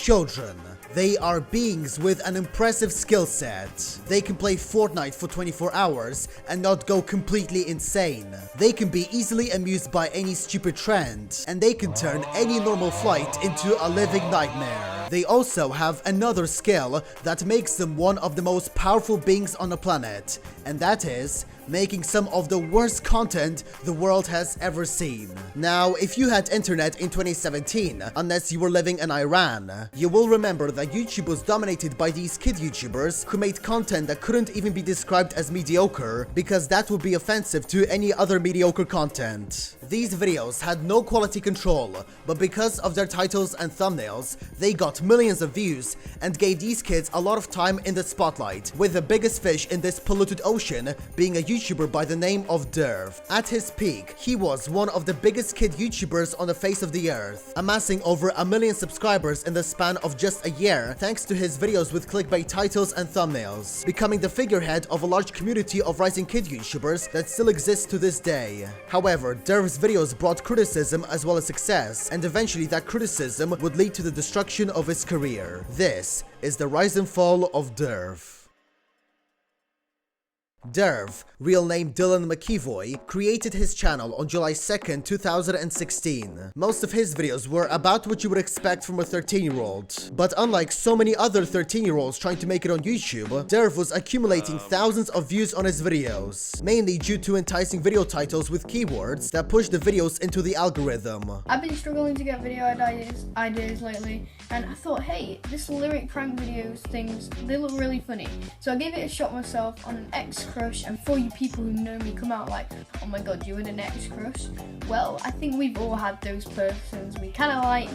Children. They are beings with an impressive skill set. They can play Fortnite for 24 hours and not go completely insane. They can be easily amused by any stupid trend, and they can turn any normal flight into a living nightmare. They also have another skill that makes them one of the most powerful beings on the planet, and that is making some of the worst content the world has ever seen. Now, if you had internet in 2017, unless you were living in Iran, you will remember that YouTube was dominated by these kid YouTubers who made content that couldn't even be described as mediocre, because that would be offensive to any other mediocre content. These videos had no quality control, but because of their titles and thumbnails, they got millions of views and gave these kids a lot of time in the spotlight, with the biggest fish in this polluted ocean being a YouTuber by the name of Durv. At his peak, he was one of the biggest kid YouTubers on the face of the earth, amassing over 1 million subscribers in the span of just a year thanks to his videos with clickbait titles and thumbnails, becoming the figurehead of a large community of rising kid YouTubers that still exists to this day. However, Durv's videos brought criticism as well as success, and eventually that criticism would lead to the destruction of his career. This is the rise and fall of Durv. Durv, real name Dylan McEvoy, created his channel on July 2nd, 2016. Most of his videos were about what you would expect from a 13-year-old. But unlike so many other 13-year-olds trying to make it on YouTube, Durv was accumulating thousands of views on his videos, mainly due to enticing video titles with keywords that push the videos into the algorithm. I've been struggling to get video ideas lately, and I thought, hey, this lyric prank videos things, they look really funny. So I gave it a shot myself on an ex-crush, and for you people who know me come out like, oh my god, you had an ex-crush? Well, I think we've all had those persons we kind of liked,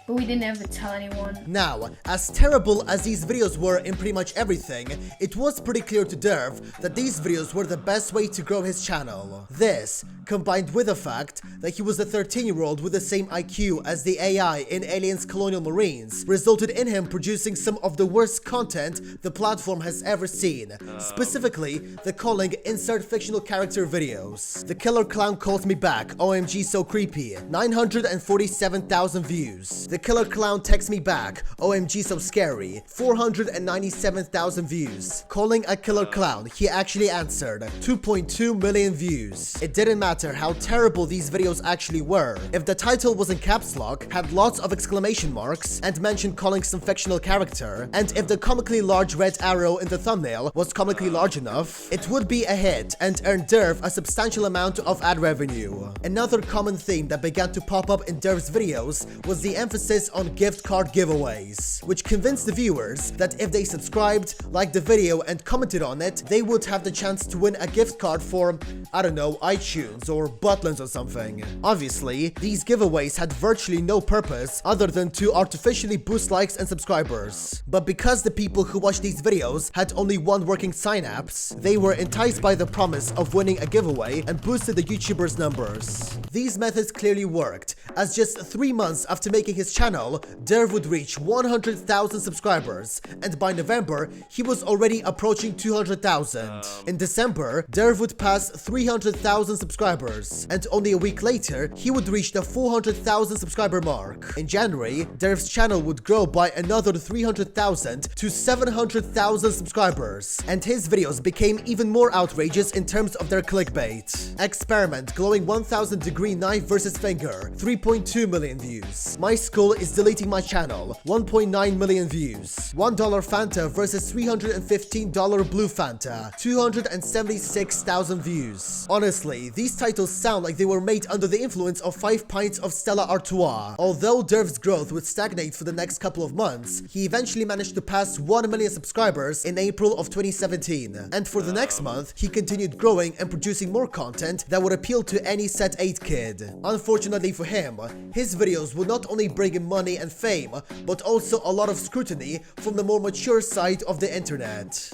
but we didn't ever tell anyone. Now, as terrible as these videos were in pretty much everything, it was pretty clear to Durv that these videos were the best way to grow his channel. This, combined with the fact that he was a 13-year-old with the same IQ as the AI in Aliens Colonial Marines, resulted in him producing some of the worst content the platform has ever seen, specifically the calling insert fictional character videos. The killer clown calls me back, OMG so creepy, 947,000 views. The killer clown texts me back, OMG so scary, 497,000 views. Calling a killer clown, he actually answered, 2.2 million views. It didn't matter how terrible these videos actually were. If the title was in caps lock, had lots of exclamation marks, and mentioned calling some fictional character, and if the comically large red arrow in the thumbnail was comically large enough, it would be a hit and earn Durv a substantial amount of ad revenue. Another common theme that began to pop up in Durv's videos was the emphasis on gift card giveaways, which convinced the viewers that if they subscribed, liked the video, and commented on it, they would have the chance to win a gift card for, I don't know, iTunes or Butlins or something. Obviously, these giveaways had virtually no purpose other than to artificially boost likes and subscribers. But because the people who watched these videos had only one working synapse, they were enticed by the promise of winning a giveaway and boosted the YouTuber's numbers. These methods clearly worked, as just 3 months after making his channel, Durv would reach 100,000 subscribers, and by November, he was already approaching 200,000. In December, Durv would pass 300,000 subscribers, and only a week later, he would reach the 400,000 subscriber mark. In January, Durv's channel would grow by another 300,000 to 700,000 subscribers, and his videos became even more outrageous in terms of their clickbait. Experiment glowing 1000-degree knife versus finger, 3.2 million views. My school is deleting my channel, 1.9 million views. $1 Fanta versus $315 blue Fanta, 276,000 views. Honestly, these titles sound like they were made under the influence of 5 pints of Stella Artois. Although Durv's growth would stagnate for the next couple of months, he eventually managed to pass 1 million subscribers in April of 2017. And for the next month, he continued growing and producing more content that would appeal to any Set 8 kid. Unfortunately for him, his videos would not only bring him money and fame, but also a lot of scrutiny from the more mature side of the internet.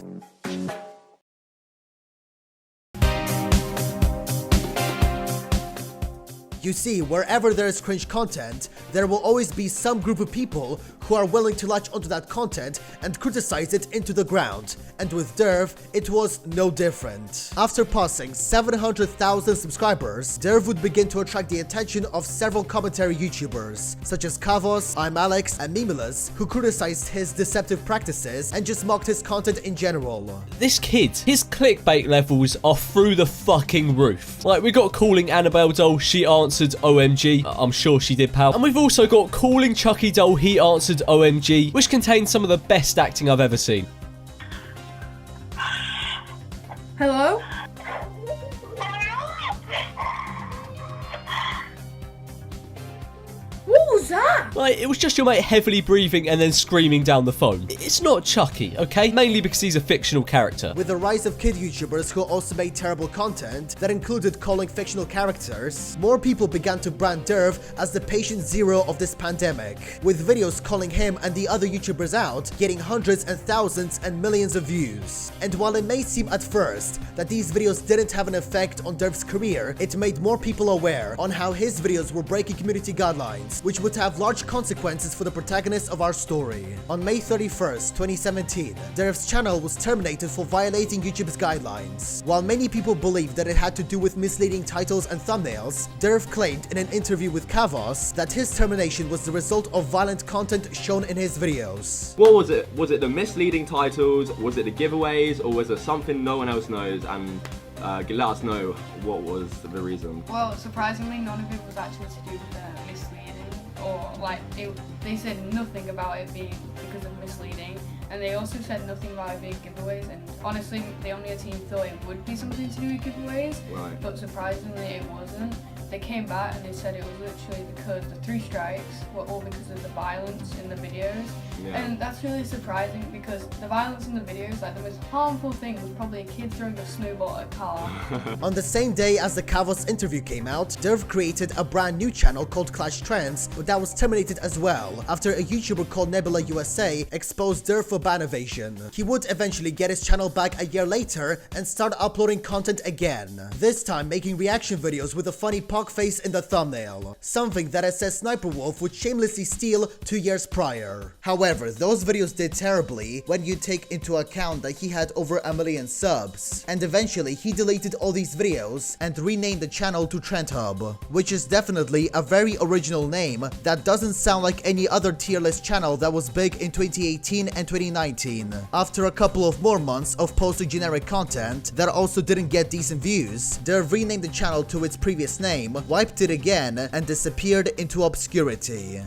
You see, wherever there is cringe content, there will always be some group of people who are willing to latch onto that content and criticize it into the ground. And with Durv, it was no different. After passing 700,000 subscribers, Durv would begin to attract the attention of several commentary YouTubers, such as Kavos, I'm Alex, and Memeulous, who criticized his deceptive practices and just mocked his content in general. This kid, his clickbait levels are through the fucking roof. Like, we got calling Annabelle doll, she answered OMG. I'm sure she did, pal. And we've also got calling Chucky doll, he answered OMG, which contains some of the best acting I've ever seen. Hello? What was that? Like, it was just your mate heavily breathing and then screaming down the phone. It's not Chucky, okay? Mainly because he's a fictional character. With the rise of kid YouTubers who also made terrible content that included calling fictional characters, more people began to brand Durv as the patient zero of this pandemic, with videos calling him and the other YouTubers out getting hundreds and thousands and millions of views. And while it may seem at first that these videos didn't have an effect on Durv's career, it made more people aware on how his videos were breaking community guidelines, which would have large consequences for the protagonist of our story. On May 31st, 2017, Durv's channel was terminated for violating YouTube's guidelines. While many people believed that it had to do with misleading titles and thumbnails, Durv claimed in an interview with Kavos that his termination was the result of violent content shown in his videos. What was it? Was it the misleading titles? Was it the giveaways? Or was it something no one else knows? And let us know what was the reason. Well, surprisingly, none of it was actually to do with misleading, or like they said nothing about it being because of misleading, and they also said nothing about it being giveaways. And honestly, the only team thought it would be something to do with giveaways, Right. But surprisingly, it wasn't. They came back and they said it was literally because the 3 strikes were all because of the violence in the videos. Yeah. And that's really surprising because the violence in the videos, like the most harmful thing was probably a kid throwing a snowball at a car. On the same day as the Kavos interview came out, Durv created a brand new channel called Clash Trends, but that was terminated as well after a YouTuber called Nebula USA exposed Durv for ban evasion. He would eventually get his channel back a year later and start uploading content again, this time making reaction videos with a funny face in the thumbnail, something that SS Sniper Wolf would shamelessly steal 2 years prior. However, those videos did terribly when you take into account that he had over 1 million subs, and eventually he deleted all these videos and renamed the channel to Trend Hub, which is definitely a very original name that doesn't sound like any other tier list channel that was big in 2018 and 2019. After a couple of more months of posting generic content that also didn't get decent views, Durv renamed the channel to its previous name, wiped it again, and disappeared into obscurity.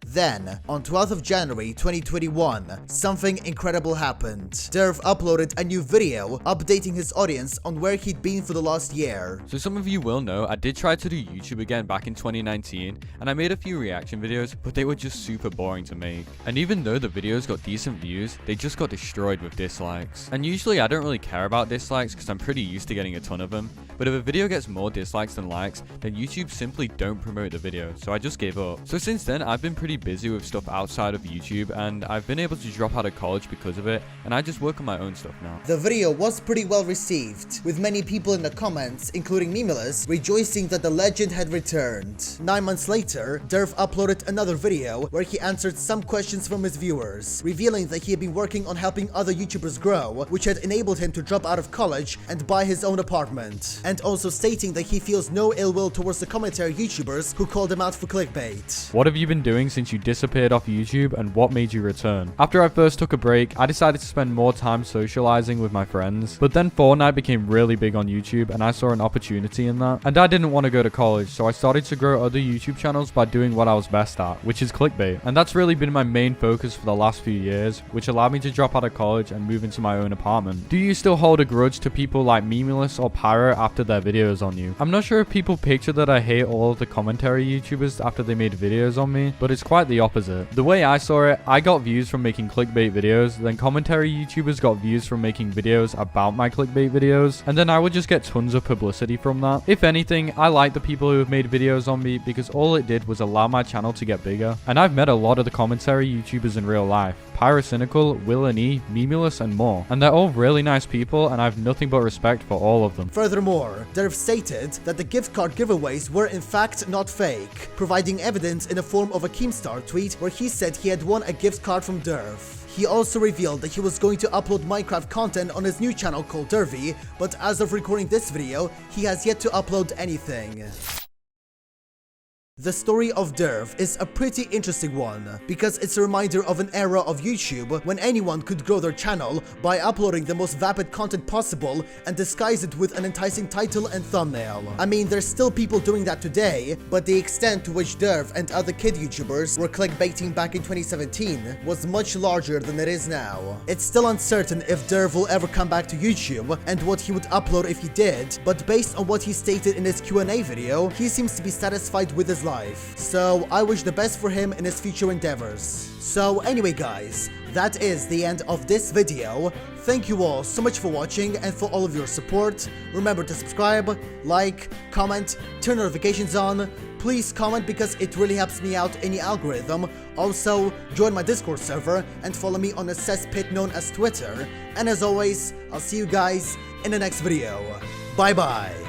Then, on 12th of January 2021, something incredible happened. Durv uploaded a new video updating his audience on where he'd been for the last year. So some of you will know, I did try to do YouTube again back in 2019, and I made a few reaction videos, but they were just super boring to make. And even though the videos got decent views, they just got destroyed with dislikes. And usually I don't really care about dislikes because I'm pretty used to getting a ton of them, but if a video gets more dislikes than likes, then YouTube simply don't promote the video, so I just gave up. So since then, I've been pretty busy with stuff outside of YouTube, and I've been able to drop out of college because of it, and I just work on my own stuff now. The video was pretty well received, with many people in the comments, including Memeulous, rejoicing that the legend had returned. 9 months later, Durv uploaded another video where he answered some questions from his viewers, revealing that he had been working on helping other YouTubers grow, which had enabled him to drop out of college and buy his own apartment, and also stating that he feels no ill will towards the commentary YouTubers who called him out for clickbait. What have you been doing since you disappeared off YouTube, and what made you return? After I first took a break, I decided to spend more time socializing with my friends, but then Fortnite became really big on YouTube and I saw an opportunity in that, and I didn't want to go to college, so I started to grow other YouTube channels by doing what I was best at, which is clickbait, and that's really been my main focus for the last few years, which allowed me to drop out of college and move into my own apartment. Do you still hold a grudge to people like Memeulous or Pyro after their videos on you? I'm not sure if people picture that I hate all of the commentary YouTubers after they made videos on me, but it's quite the opposite. The way I saw it, I got views from making clickbait videos, then commentary YouTubers got views from making videos about my clickbait videos, and then I would just get tons of publicity from that. If anything, I like the people who have made videos on me because all it did was allow my channel to get bigger, and I've met a lot of the commentary YouTubers in real life. Pyrocynical, Willany, Memeulous, and more. And they're all really nice people, and I have nothing but respect for all of them. Furthermore, Durv stated that the gift card giveaways were in fact not fake, providing evidence in the form of a Keemstar tweet where he said he had won a gift card from Durv. He also revealed that he was going to upload Minecraft content on his new channel called Durv, but as of recording this video, he has yet to upload anything. The story of Durv is a pretty interesting one, because it's a reminder of an era of YouTube when anyone could grow their channel by uploading the most vapid content possible and disguise it with an enticing title and thumbnail. I mean, there's still people doing that today, but the extent to which Durv and other kid YouTubers were clickbaiting back in 2017 was much larger than it is now. It's still uncertain if Durv will ever come back to YouTube and what he would upload if he did, but based on what he stated in his Q&A video, he seems to be satisfied with his life. So I wish the best for him in his future endeavors. So anyway guys, that is the end of this video. Thank you all so much for watching and for all of your support. Remember to subscribe, like, comment, turn notifications on. Please comment because it really helps me out in the algorithm. Also, join my Discord server and follow me on a cesspit known as Twitter. And as always, I'll see you guys in the next video. Bye bye.